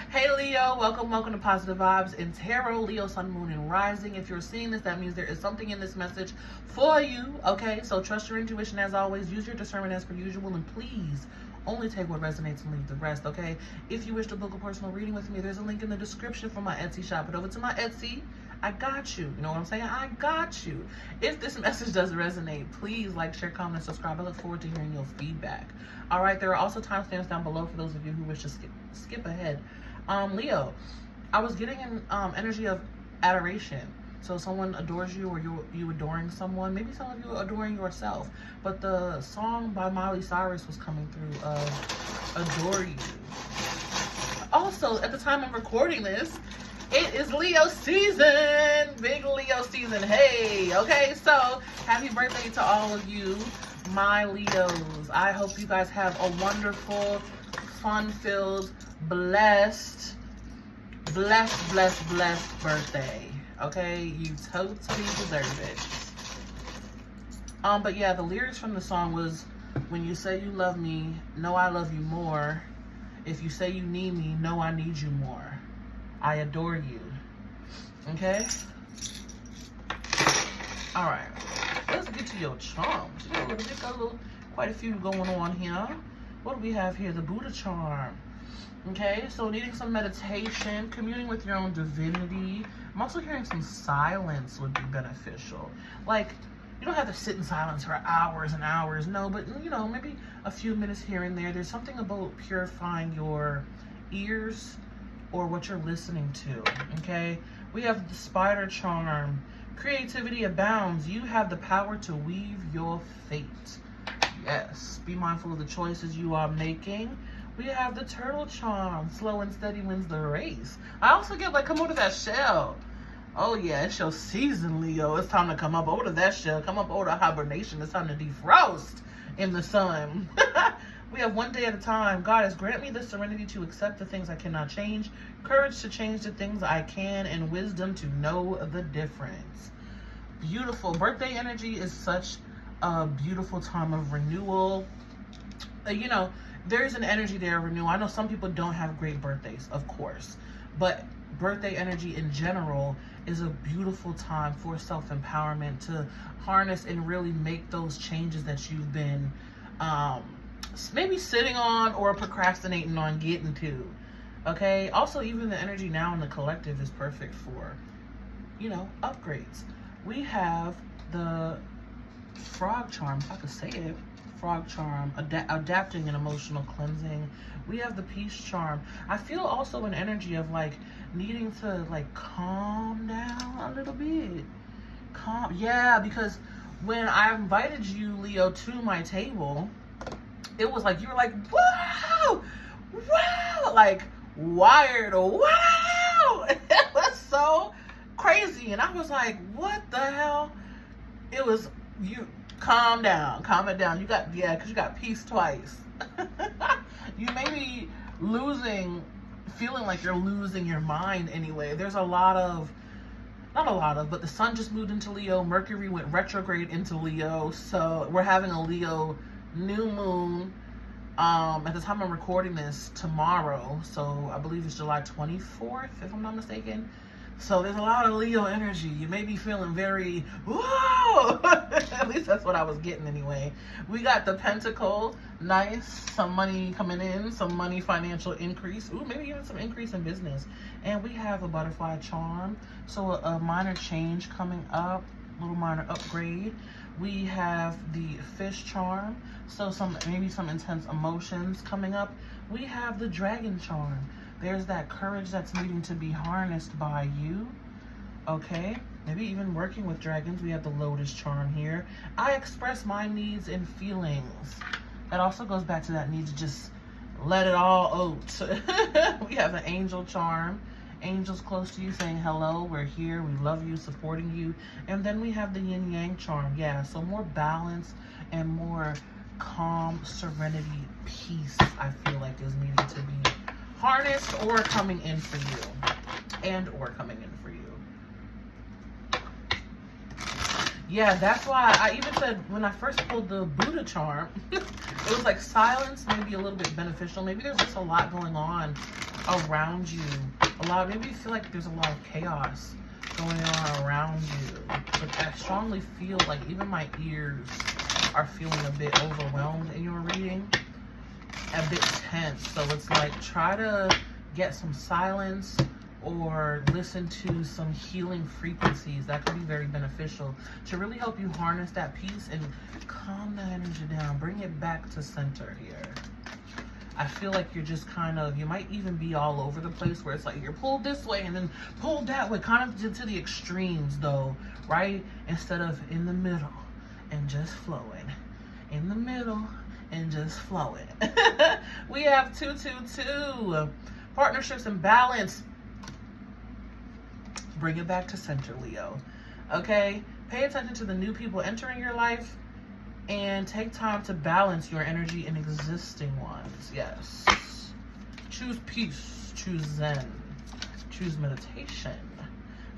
Hey Leo, welcome to Positive Vibes in Tarot, Leo, Sun, Moon, and Rising. If you're seeing this, that means there is something in this message for you, okay? So trust your intuition as always, use your discernment as per usual, and please only take what resonates and leave the rest, okay? If you wish to book a personal reading with me, there's a link in the description for my Etsy shop. Head over to my Etsy. I got you. You know what I'm saying? I got you. If this message does resonate, please like, share, comment, and subscribe. I look forward to hearing your feedback. All right, there are also timestamps down below for those of you who wish to skip ahead. Leo, I was getting an energy of adoration. So someone adores you, or you adoring someone. Maybe some of you are adoring yourself. But the song by Miley Cyrus was coming through of Adore You. Also, at the time I'm recording this, it is Leo season. Big Leo season. Hey, okay, so happy birthday to all of you, my Leos. I hope you guys have a wonderful, fun-filled, blessed birthday. Okay, you totally deserve it. But yeah, the lyrics from the song was, when you say you love me, know I love you more. If you say you need me, know I need you more. I adore you. Okay? Alright. Let's get to your charms. You got quite a few going on here. What do we have here? The Buddha charm. Okay, so needing some meditation, communing with your own divinity. I'm also hearing some silence would be beneficial. Like, you don't have to sit in silence for hours and hours, no, but you know, maybe a few minutes here and there. There's something about purifying your ears or what you're listening to, okay? We have the spider charm. Creativity abounds. You have the power to weave your fate. Yes, be mindful of the choices you are making. We have the turtle charm. Slow and steady wins the race. I also get like, come over to that shell. Oh yeah, it's your season, Leo. It's time to come up over to that shell. Come up over to hibernation. It's time to defrost in the sun. We have one day at a time. God has granted me the serenity to accept the things I cannot change, courage to change the things I can, and wisdom to know the difference. Beautiful. Birthday energy is such a beautiful time of renewal. You know, there's an energy there of renewal. I know some people don't have great birthdays, of course, but birthday energy in general is a beautiful time for self-empowerment, to harness and really make those changes that you've been maybe sitting on or procrastinating on getting to. Okay, also even the energy now in the collective is perfect for, you know, upgrades. We have the frog charm, if I could say it. Frog charm, adapting and emotional cleansing. We have the peace charm. I feel also an energy of like needing to like calm down a little bit. Yeah, because when I invited you, Leo, to my table, it was like you were like, wow, like wired, wow. It was so crazy, and I was like, what the hell? It was you. Calm it down. You got, yeah, because you got peace twice. You may be feeling like you're losing your mind anyway. There's not a lot of, but the sun just moved into Leo. Mercury went retrograde into Leo. So we're having a Leo new moon at the time I'm recording this tomorrow. So I believe it's July 24th, if I'm not mistaken. So there's a lot of Leo energy. You may be feeling very, whoa! At least that's what I was getting anyway. We got the Pentacle, nice. Some money coming in, some money, financial increase. Ooh, maybe even some increase in business. And we have a butterfly charm. So a minor change coming up, a little minor upgrade. We have the fish charm. So maybe some intense emotions coming up. We have the dragon charm. There's that courage that's needing to be harnessed by you. Okay, maybe even working with dragons. We have the lotus charm here. I express my needs and feelings. That also goes back to that need to just let it all out. We have the angel charm. Angels close to you saying hello, we're here, we love you, supporting you. And then we have the yin yang charm. Yeah, so more balance and more calm, serenity, peace, I feel like is needing to be harnessed or coming in for you, or coming in for you. Yeah, that's why I even said when I first pulled the Buddha charm, it was like silence may be a little bit beneficial. Maybe there's just a lot going on around you. Maybe you feel like there's a lot of chaos going on around you. But I strongly feel like even my ears are feeling a bit overwhelmed in your reading, a bit tense. So it's like, try to get some silence or listen to some healing frequencies. That could be very beneficial to really help you harness that peace and calm that energy down. Bring it back to center here. I feel like you're just kind of, you might even be all over the place where it's like you're pulled this way and then pulled that way, kind of to the extremes though, right? Instead of in the middle and just flowing. In the middle and just flowing. We have 222. Partnerships and balance. Bring it back to center, Leo. Okay? Pay attention to the new people entering your life and take time to balance your energy in existing ones. Yes. Choose peace. Choose Zen. Choose meditation.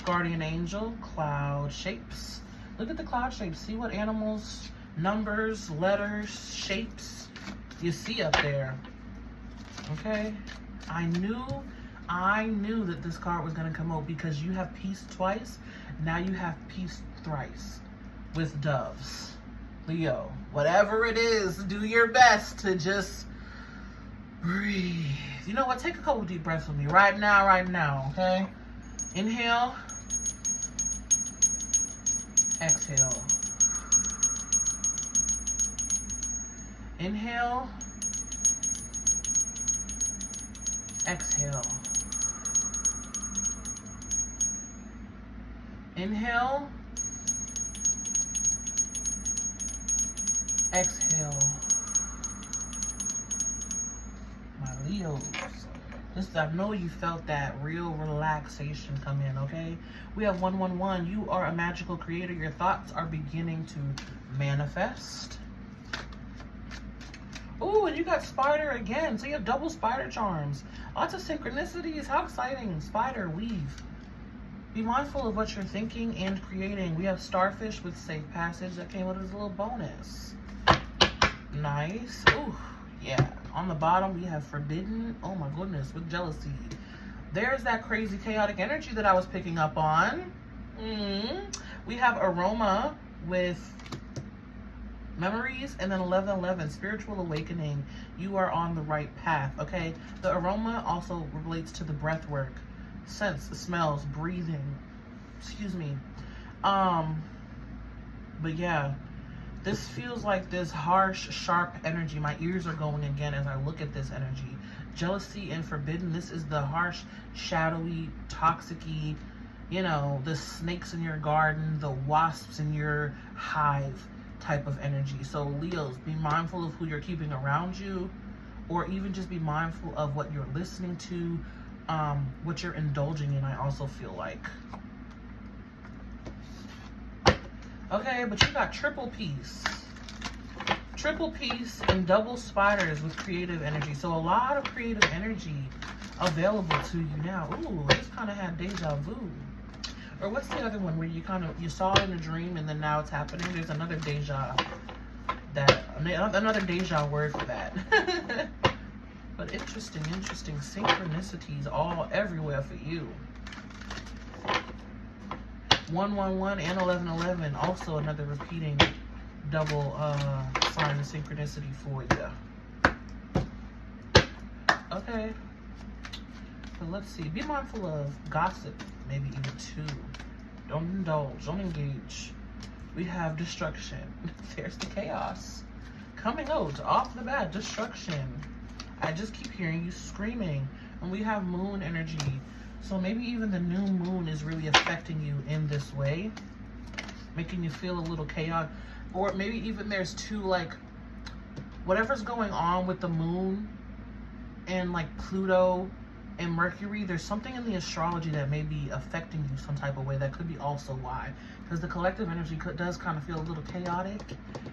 Guardian angel, cloud shapes. Look at the cloud shapes. See what animals, numbers, letters, shapes you see up there. Okay? I knew that this card was going to come out because you have peace twice. Now you have peace thrice with doves. Leo, whatever it is, do your best to just breathe. You know what? Take a couple deep breaths with me right now, okay? Inhale. Exhale. Inhale. Exhale. Inhale. Exhale. My Leos. I know you felt that real relaxation come in, okay? We have 111. You are a magical creator. Your thoughts are beginning to manifest. Ooh, and you got spider again. So you have double spider charms. Lots of synchronicities. How exciting. Spider, weave. Be mindful of what you're thinking and creating. We have starfish with safe passage that came with as a little bonus. Nice. Ooh, yeah. On the bottom, we have forbidden. Oh my goodness, with jealousy. There's that crazy chaotic energy that I was picking up on. We have aroma with memories, and then 1111, spiritual awakening. You are on the right path, okay? The aroma also relates to the breath work, sense, smells, breathing. Excuse me. But yeah, this feels like this harsh, sharp energy. My ears are going again as I look at this energy. Jealousy and forbidden. This is the harsh, shadowy, toxic-y, you know, the snakes in your garden, the wasps in your hive type of energy. So Leos, be mindful of who you're keeping around you, or even just be mindful of what you're listening to, what you're indulging in. I also feel like, okay, but you got triple peace and double spiders with creative energy. So a lot of creative energy available to you now. Ooh, I just kind of had deja vu. Or what's the other one where you saw it in a dream and then now it's happening? There's another deja word for that. But interesting synchronicities all everywhere for you. 111 and 1111, also another repeating double sign of synchronicity for you. Okay. But let's see. Be mindful of gossip, maybe even two. Don't indulge. Don't engage. We have destruction. There's the chaos. Coming out off the bat. Destruction. I just keep hearing you screaming. And we have moon energy. So maybe even the new moon is really affecting you in this way. Making you feel a little chaotic. Or maybe even there's two, like, whatever's going on with the moon and like Pluto and Mercury, there's something in the astrology that may be affecting you some type of way. That could be also why, because the collective energy does kind of feel a little chaotic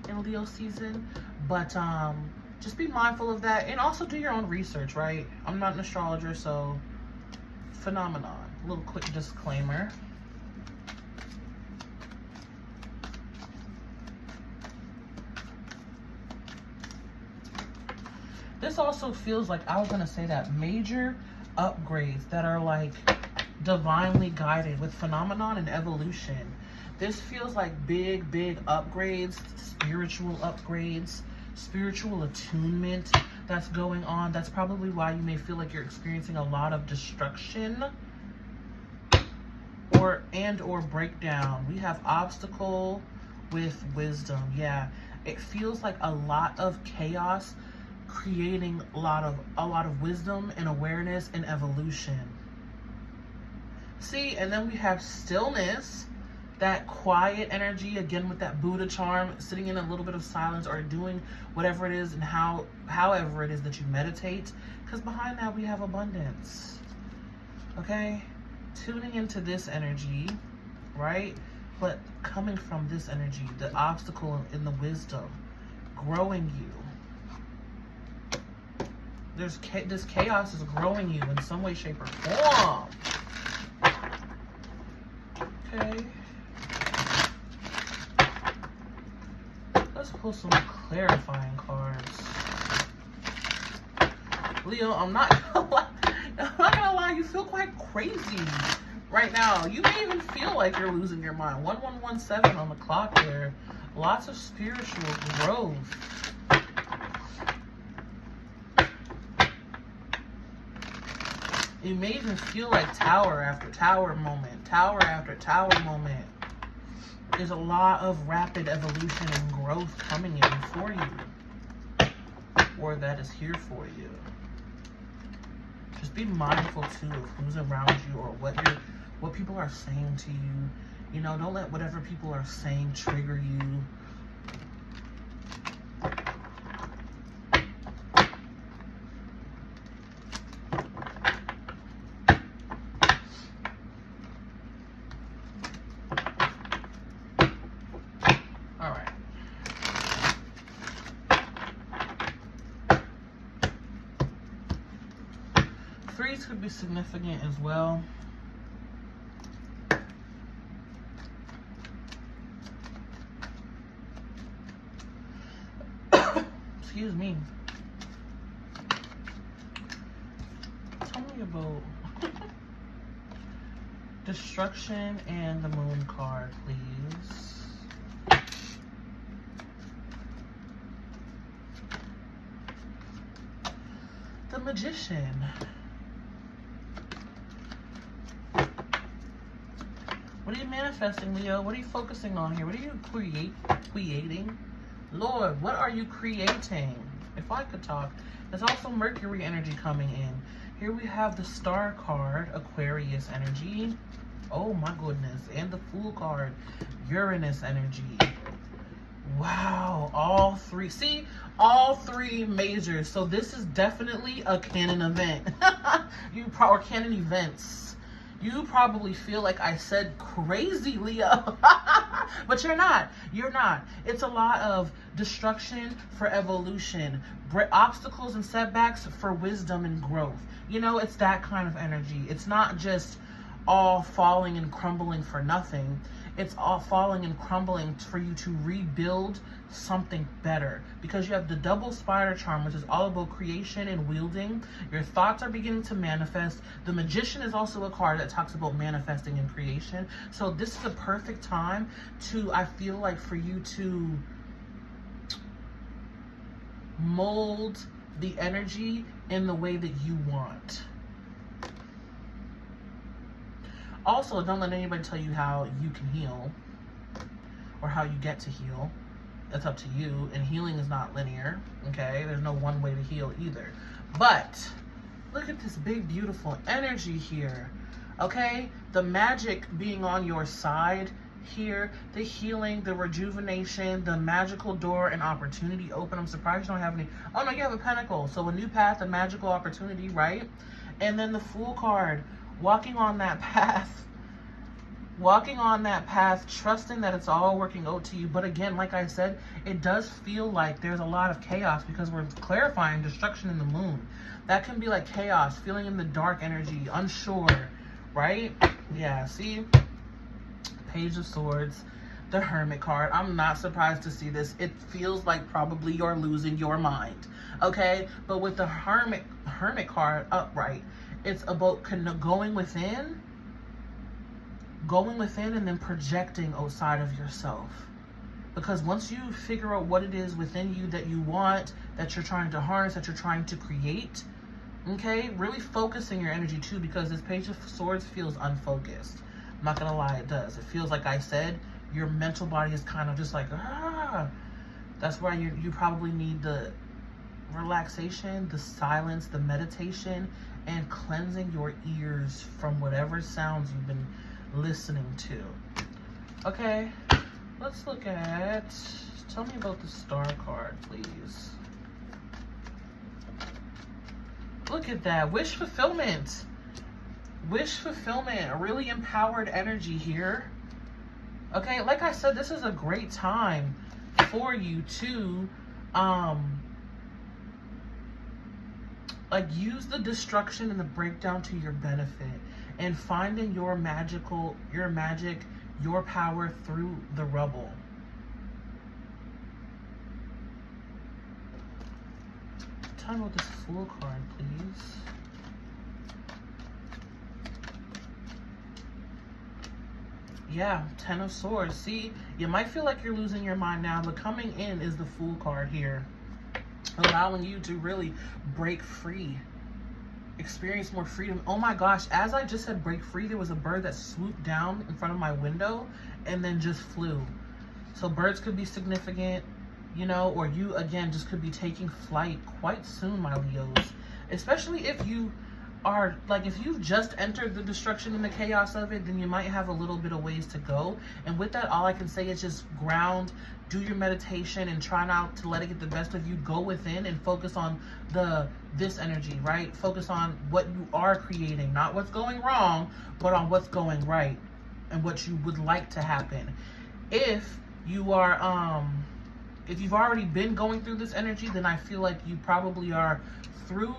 in Leo season. But just be mindful of that, and also do your own research, right? I'm not an astrologer, so phenomenon. A little quick disclaimer. This also feels like, I was going to say that major upgrades that are like divinely guided with phenomenon and evolution. This feels like big upgrades, spiritual attunement that's going on. That's probably why you may feel like you're experiencing a lot of destruction or breakdown. We have obstacle with wisdom. Yeah, it feels like a lot of chaos creating a lot of wisdom and awareness and evolution. See, and then we have stillness, that quiet energy, again with that Buddha charm, sitting in a little bit of silence or doing whatever it is and however it is that you meditate, because behind that we have abundance. Okay, tuning into this energy, right? But coming from this energy, the obstacle in the wisdom, growing you. This chaos is growing you in some way, shape, or form. Okay. Let's pull some clarifying cards. Leo, I'm not gonna lie, you feel quite crazy right now. You may even feel like you're losing your mind. 1117 on the clock there. Lots of spiritual growth. You may even feel like tower after tower moment. Tower after tower moment. There's a lot of rapid evolution and growth coming in for you. Or that is here for you. Just be mindful too of who's around you or what people are saying to you. You know, don't let whatever people are saying trigger you. Threes could be significant as well. Excuse me. Tell me about destruction and the moon card, please. The Magician. What are you manifesting, Leo? What are you focusing on here? What are you creating? Lord, what are you creating? If I could talk. There's also Mercury energy coming in. Here we have the Star card, Aquarius energy. Oh my goodness. And the Fool card, Uranus energy. Wow, all three. See, all three majors. So this is definitely a canon event. Or canon events. You probably feel like I said crazy, Leo. But you're not. You're not. It's a lot of destruction for evolution. Obstacles and setbacks for wisdom and growth. You know, it's that kind of energy. It's not just all falling and crumbling for nothing. It's all falling and crumbling for you to rebuild something better. Because you have the double spider charm, which is all about creation and wielding. Your thoughts are beginning to manifest. The Magician is also a card that talks about manifesting and creation. So this is a perfect time to, I feel like, for you to mold the energy in the way that you want. Also, don't let anybody tell you how you can heal or how you get to heal. It's up to you, and healing is not linear, okay? There's no one way to heal either. But look at this big, beautiful energy here, okay? The magic being on your side here, the healing, the rejuvenation, the magical door and opportunity open. I'm surprised you don't have any. Oh, no, you have a pentacle. So a new path, a magical opportunity, right? And then the Fool card. Walking on that path, trusting that it's all working out to you. But again, like I said, it does feel like there's a lot of chaos because we're clarifying destruction in the moon. That can be like chaos, feeling in the dark energy, unsure, right? Yeah, see? Page of Swords, the Hermit card. I'm not surprised to see this. It feels like probably you're losing your mind, okay? But with the Hermit card upright, It's about going within and then projecting outside of yourself. Because once you figure out what it is within you that you want, that you're trying to harness, that you're trying to create, okay, really focusing your energy too, because this Page of Swords feels unfocused. I'm not gonna lie, it does. It feels like I said, your mental body is kind of just like, ah. That's why you probably need the relaxation, the silence, the meditation, and cleansing your ears from whatever sounds you've been listening to. Okay, let's look at, tell me about the Star card, please. Look at that, wish fulfillment. Wish fulfillment, a really empowered energy here. Okay, like I said, this is a great time for you to like use the destruction and the breakdown to your benefit, and finding your magic, your power through the rubble. Tell me about this Fool card, please. Yeah, Ten of Swords. See, you might feel like you're losing your mind now, but coming in is the Fool card here. Allowing you to really break free. Experience more freedom. Oh my gosh, as I just said break free, there was a bird that swooped down in front of my window and then just flew. So birds could be significant, you know, or you, again, just could be taking flight quite soon, my Leos. Especially if you are, like, if you've just entered the destruction and the chaos of it, then you might have a little bit of ways to go. And with that, all I can say is just ground, do your meditation, and try not to let it get the best of you. Go within and focus on this energy, right? Focus on what you are creating, not what's going wrong, but on what's going right and what you would like to happen. If you are, if you've already been going through this energy, then I feel like you probably are through.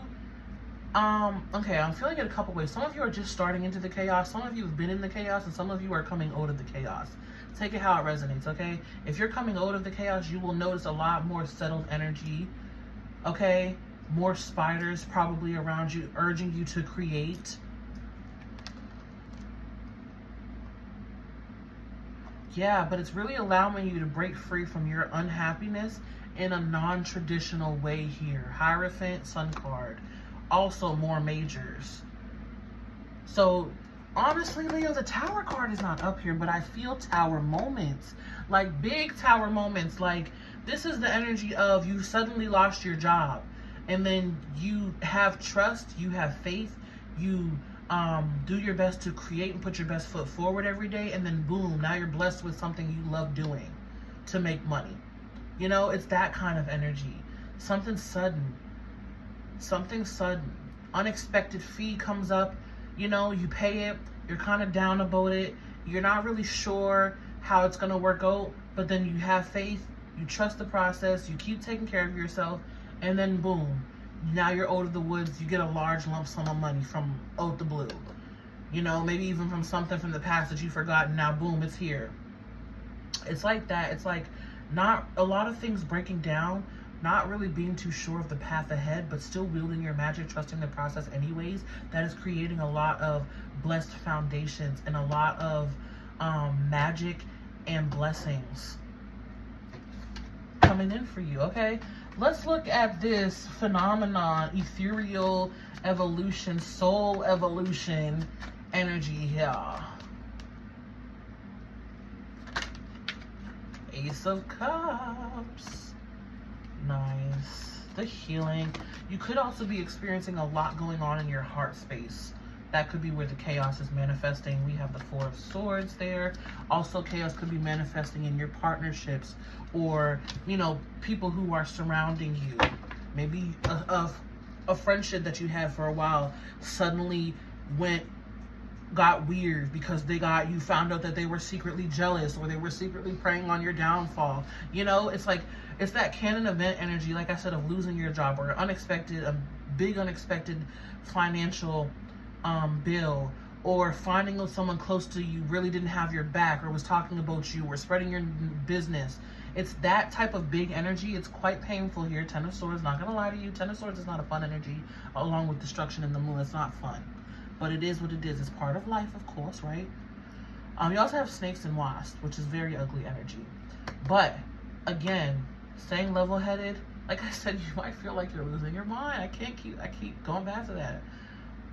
Okay, I'm feeling it a couple ways. Some of you are just starting into the chaos. Some of you have been in the chaos, and some of you are coming out of the chaos. Take it how it resonates, okay? If you're coming out of the chaos, you will notice a lot more settled energy, okay? More spiders probably around you, urging you to create. Yeah, but it's really allowing you to break free from your unhappiness in a non-traditional way here. Hierophant, Sun card. Also more majors. So honestly, Leo, the Tower card is not up here, but I feel Tower moments, like big Tower moments. Like, this is the energy of you suddenly lost your job, and then you have trust, you have faith, you do your best to create and put your best foot forward every day, and then boom, now you're blessed with something you love doing to make money. You know, it's that kind of energy. Something sudden. Unexpected fee comes up, you know, you pay it, you're kind of down about it, you're not really sure how it's going to work out, but then you have faith, you trust the process, you keep taking care of yourself, and then boom, now you're out of the woods, you get a large lump sum of money from out the blue, you know, maybe even from something from the past that you've forgotten. Now boom, it's here. It's like that. It's like not a lot of things breaking down, not really being too sure of the path ahead, but still wielding your magic, trusting the process anyways. That is creating a lot of blessed foundations and a lot of magic and blessings coming in for you, okay? Let's look at this phenomenon, ethereal evolution, soul evolution energy here. Ace of Cups. Nice. The healing. You could also be experiencing a lot going on in your heart space. That could be where the chaos is manifesting. We have the Four of Swords there. Also, chaos could be manifesting in your partnerships, or, you know, people who are surrounding you. Maybe a friendship that you had for a while suddenly got weird because you found out that they were secretly jealous, or they were secretly preying on your downfall. You know, it's like, it's that canon event energy, like I said, of losing your job, or a big unexpected financial bill, or finding out someone close to you really didn't have your back, or was talking about you, or spreading your business. It's that type of big energy. It's quite painful here. Ten of Swords, not gonna lie to you, Ten of Swords is not a fun energy, along with destruction in the moon. It's not fun. but it is what it is. It's part of life, of course, right? You also have snakes and wasps, which is very ugly energy. But again, staying level-headed, like I said, you might feel like you're losing your mind. I keep going back to that.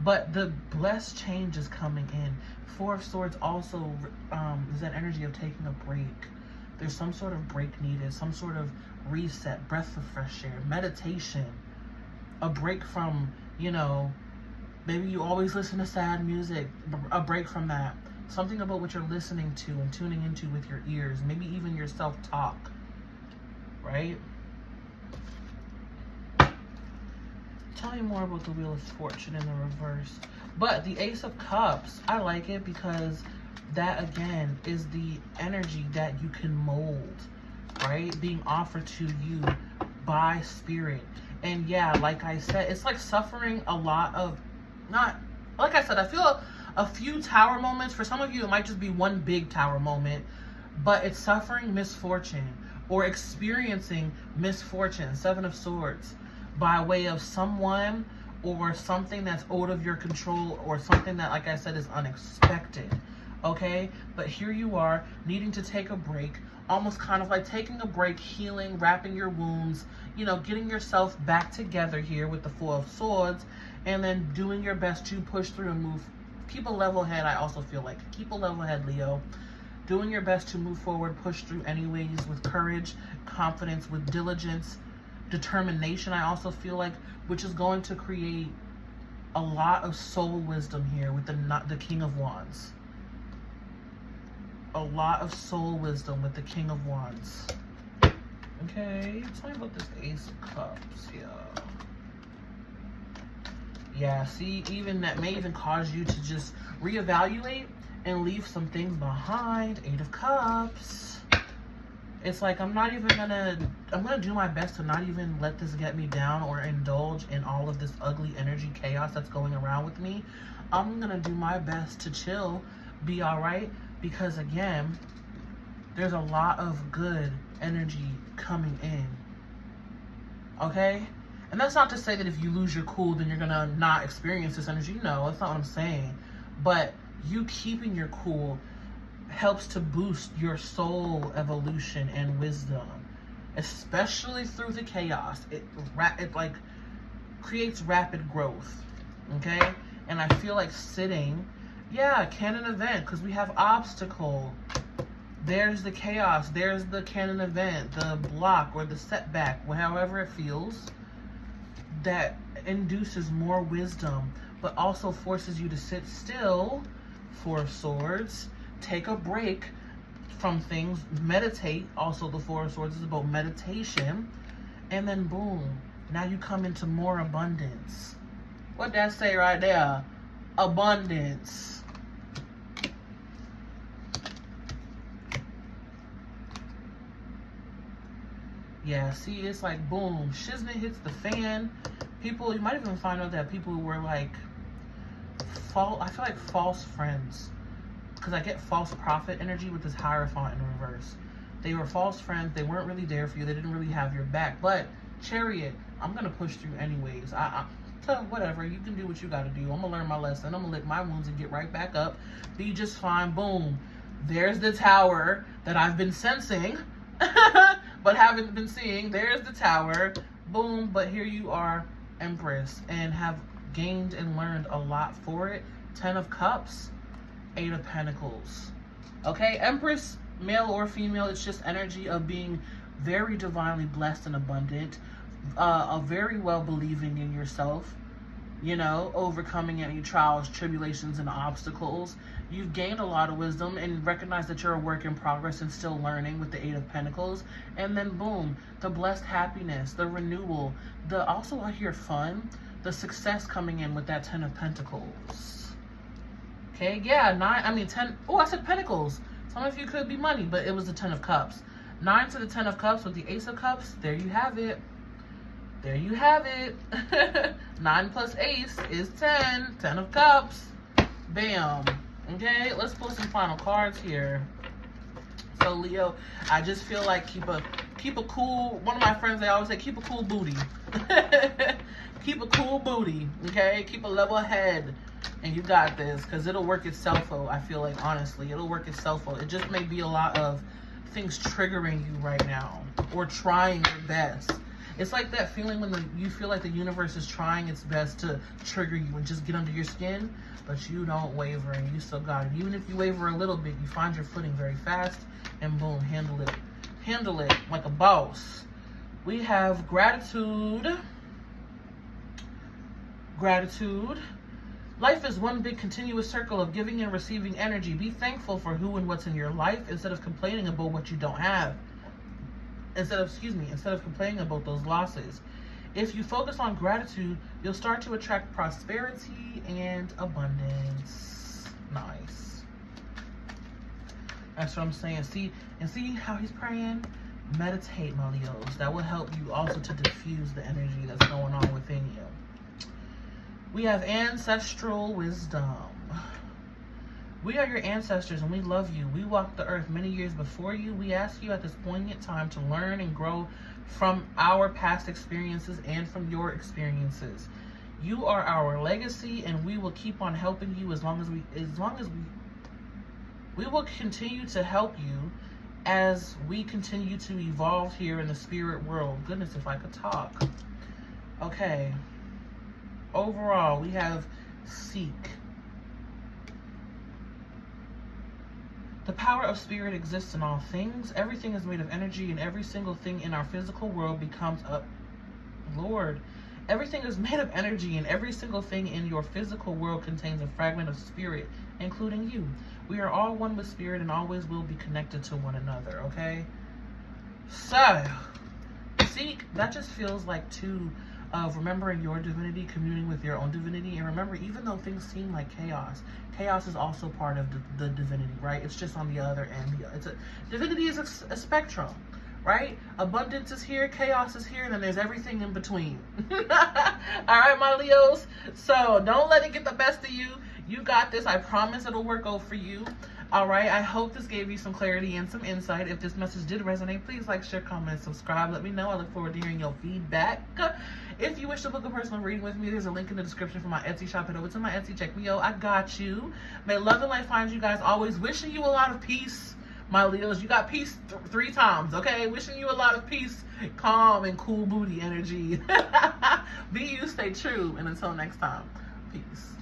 But the blessed change is coming in. Four of Swords also is that energy of taking a break. There's some sort of break needed, some sort of reset, breath of fresh air, meditation, a break from, you know, maybe you always listen to sad music, a break from that. Something about what you're listening to and tuning into with your ears, maybe even your self-talk, right? Tell me more about the Wheel of Fortune in the reverse. But the Ace of Cups, I like it because that, again, is the energy that you can mold, right? Being offered to you by spirit. And yeah, like I said, it's like suffering a lot of, not, like I said, I feel a few tower moments. For some of you, it might just be one big tower moment, but it's suffering misfortune or experiencing misfortune, Seven of Swords, by way of someone or something that's out of your control or something that, like I said, is unexpected, okay? But here you are needing to take a break, almost kind of like taking a break, healing, wrapping your wounds, you know, getting yourself back together here with the Four of Swords, and then doing your best to push through and move. Keep a level head. I also feel like keep a level head, Leo. Doing your best to move forward, push through anyways with courage, confidence, with diligence, determination, I also feel like, which is going to create a lot of soul wisdom here with the King of Wands. A lot of soul wisdom with the King of Wands. Okay, tell me about this Ace of Cups here. Yeah, see, even that may even cause you to just reevaluate and leave some things behind. Eight of Cups. It's like, I'm gonna do my best to not even let this get me down or indulge in all of this ugly energy chaos that's going around with me. I'm gonna do my best to chill, be all right, because again, there's a lot of good energy coming in, okay? And that's not to say that if you lose your cool, then you're gonna not experience this energy. No, that's not what I'm saying. But you keeping your cool helps to boost your soul evolution and wisdom, especially through the chaos. It like creates rapid growth, okay? And I feel like sitting, yeah, canon event, because we have obstacle. There's the chaos. There's the canon event, the block or the setback, however it feels, that induces more wisdom, but also forces you to sit still. Four of Swords. Take a break from things, meditate. Also, the Four of Swords is about meditation. And then boom, now you come into more abundance. What that say right there? Abundance. Yeah, see, it's like boom, shiznit hits the fan. People, you might even find out that people were like, I feel like false friends. Because I get false prophet energy with this Hierophant in reverse. They were false friends. They weren't really there for you. They didn't really have your back. But Chariot, I'm going to push through anyways. So whatever. You can do what you got to do. I'm going to learn my lesson. I'm going to lick my wounds and get right back up. Be just fine. Boom. There's the tower that I've been sensing but haven't been seeing. There's the tower. Boom. But here you are, Empress, and have gained and learned a lot for it. 10 of Cups. 8 of Pentacles. Okay, Empress, male or female, it's just energy of being very divinely blessed and abundant, very well believing in yourself, you know, overcoming any trials, tribulations, and obstacles. You've gained a lot of wisdom and recognize that you're a work in progress and still learning with the 8 of Pentacles. And then boom, the blessed happiness, the renewal, also I hear fun, the success coming in with that 10 of Pentacles. Okay, yeah, 10. Oh, I said Pentacles. Some of you could be money, but it was the 10 of Cups. 9 to the 10 of Cups with the Ace of Cups. There you have it. There you have it. 9 plus Ace is 10. 10 of Cups. Bam. Okay, let's pull some final cards here. So, Leo, I just feel like keep a cool, one of my friends, they always say, keep a cool booty. Keep a cool booty, okay? Keep a level head. And you got this, because it'll work itself out. I feel like, honestly, it'll work itself out. It just may be a lot of things triggering you right now, or trying your best. It's like that feeling when you feel like the universe is trying its best to trigger you and just get under your skin, but you don't waver and you still got it. Even if you waver a little bit, you find your footing very fast, and boom, handle it. Handle it like a boss. We have gratitude. Gratitude. Life is one big continuous circle of giving and receiving energy. Be thankful for who and what's in your life instead of complaining about what you don't have. Instead of complaining about those losses. If you focus on gratitude, you'll start to attract prosperity and abundance. Nice. That's what I'm saying. See how he's praying? Meditate, my Leos. That will help you also to diffuse the energy that's going on within you. We have ancestral wisdom. We are your ancestors and we love you. We walked the earth many years before you. We ask you at this poignant time to learn and grow from our past experiences and from your experiences. You are our legacy, and we will keep on helping you as long as we will continue to help you as we continue to evolve here in the spirit world. Goodness, if I could talk. Okay. Overall, we have seek. The power of spirit exists in all things. Everything is made of energy, and every single thing in our physical world becomes a... Lord. Everything is made of energy, and every single thing in your physical world contains a fragment of spirit, including you. We are all one with spirit and always will be connected to one another, okay? So, seek, that just feels like two of remembering your divinity, communing with your own divinity. And remember, even though things seem like chaos is also part of the divinity, right? It's just on the other end. Divinity is a spectrum, right? Abundance is here, chaos is here, and then there's everything in between. All right, my Leos? So don't let it get the best of you. You got this. I promise it'll work out for you. All right, I hope this gave you some clarity and some insight. If this message did resonate, please like, share, comment, subscribe. Let me know. I look forward to hearing your feedback. If you wish to book a personal reading with me, there's a link in the description for my Etsy shop. Head over to my Etsy. Check me out. I got you. May love and light find you guys always. Wishing you a lot of peace, my Leos. You got peace 3 times, okay? Wishing you a lot of peace, calm, and cool booty energy. Be you, stay true. And until next time, peace.